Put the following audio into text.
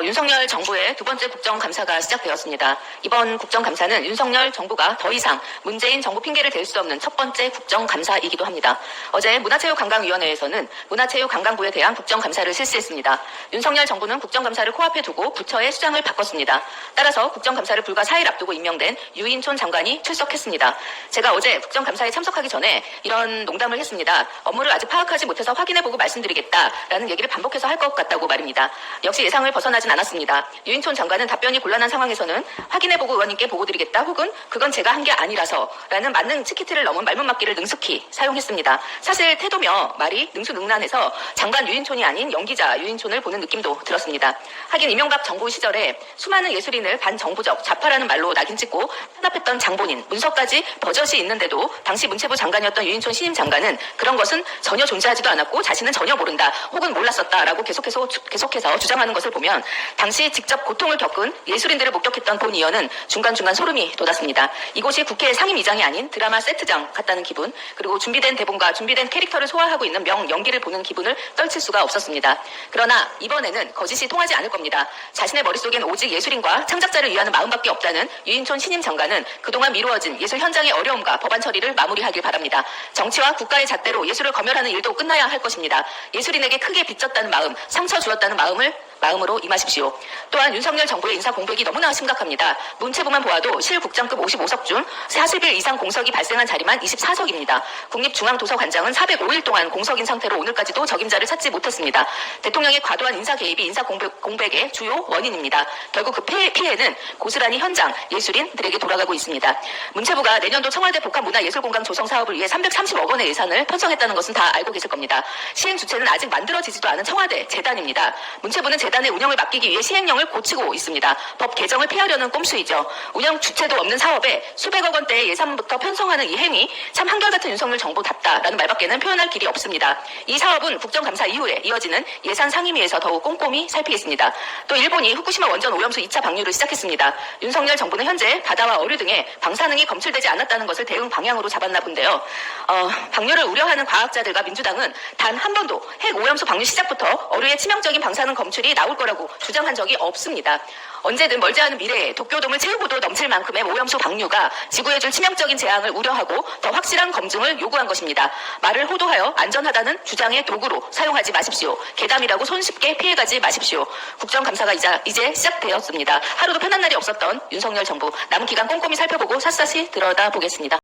윤석열 정부의 두 번째 국정감사가 시작되었습니다. 이번 국정감사는 윤석열 정부가 더 이상 문재인 정부 핑계를 댈 수 없는 첫 번째 국정감사이기도 합니다. 어제 문화체육관광위원회에서는 문화체육관광부에 대한 국정감사를 실시했습니다. 윤석열 정부는 국정감사를 코앞에 두고 부처의 수장을 바꿨습니다. 따라서 국정감사를 불과 4일 앞두고 임명된 유인촌 장관이 출석했습니다. 제가 어제 국정감사에 참석하기 전에 이런 농담을 했습니다. 업무를 아직 파악하지 못해서 확인해보고 말씀드리겠다라는 얘기를 반복해서 할 것 같다고 말입니다. 역시 예상을 벗어나진 않았습니다. 유인촌 장관은 답변이 곤란한 상황에서는 확인해보고 의원님께 보고드리겠다 혹은 그건 제가 한 게 아니라서 라는 만능 치키트를 넘은 말문맞기를 능숙히 사용했습니다. 사실 태도며 말이 능수능란해서 장관 유인촌이 아닌 연기자 유인촌을 보는 느낌도 들었습니다. 하긴 이명박 정부 시절에 수많은 예술인을 반정부적 좌파라는 말로 낙인 찍고 탄압했던 장본인 문서까지 버젓이 있는데도 당시 문체부 장관이었던 유인촌 신임 장관은 그런 것은 전혀 존재하지도 않았고 자신은 전혀 모른다 혹은 몰랐었다라고 계속해서 주장하는 것을 보면 당시 직접 고통을 겪은 예술인들을 목격했던 본 의원은 중간중간 소름이 돋았습니다. 이곳이 국회 상임위장이 아닌 드라마 세트장 같다는 기분, 그리고 준비된 대본과 준비된 캐릭터를 소화하고 있는 명 연기를 보는 기분을 떨칠 수가 없었습니다. 그러나 이번에는 거짓이 통하지 않을 겁니다. 자신의 머릿속엔 오직 예술인과 창작자를 위하는 마음밖에 없다는 유인촌 신임 장관은 그동안 미루어진 예술 현장의 어려움과 법안 처리를 마무리하길 바랍니다. 정치와 국가의 잣대로 예술을 검열하는 일도 끝나야 할 것입니다. 예술인에게 크게 빚졌다는 마음, 상처 주었다는 마음으로 임하십시오. 또한 윤석열 정부의 인사 공백이 너무나 심각합니다. 문체부만 보아도 실국장급 55석 중 40일 이상 공석이 발생한 자리만 24석입니다. 국립중앙도서관장은 405일 동안 공석인 상태로 오늘까지도 적임자를 찾지 못했습니다. 대통령의 과도한 인사 개입이 인사 공백의 주요 원인입니다. 결국 그 피해는 고스란히 현장 예술인들에게 돌아가고 있습니다. 문체부가 내년도 청와대 복합문화예술공간 조성 사업을 위해 330억 원의 예산을 편성했다는 것은 다 알고 계실 겁니다. 시행 주체는 아직 만들어지지도 않은 청와대 재단입니다. 문체부는 재단의 운영을 맡기기 위해 시행령을 고치고 있습니다. 법 개정을 피하려는 꼼수이죠. 운영 주체도 없는 사업에 수백억 원대의 예산부터 편성하는 이 행위 참 한결같은 윤석열 정부답다라는 말밖에는 표현할 길이 없습니다. 이 사업은 국정감사 이후에 이어지는 예산 상임위에서 더욱 꼼꼼히 살피겠습니다. 또 일본이 후쿠시마 원전 오염수 2차 방류를 시작했습니다. 윤석열 정부는 현재 바다와 어류 등의 방사능이 검출되지 않았다는 것을 대응 방향으로 잡았나 본데요. 방류를 우려하는 과학자들과 민주당은 단 한 번도 핵 오염수 방류 시작부터 어류의 치명적인 방사능 검출이 나올 거라고 주장한 적이 없습니다. 언제든 멀지 않은 미래에 도쿄돔을 채우고도 넘칠 만큼의 오염수 방류가 지구에 줄 치명적인 재앙을 우려하고 더 확실한 검증을 요구한 것입니다. 말을 호도하여 안전하다는 주장의 도구로 사용하지 마십시오. 괴담이라고 손쉽게 피해가지 마십시오. 국정감사가 이제 시작되었습니다. 하루도 편한 날이 없었던 윤석열 정부 남은 기간 꼼꼼히 살펴보고 샅샅이 들여다보겠습니다.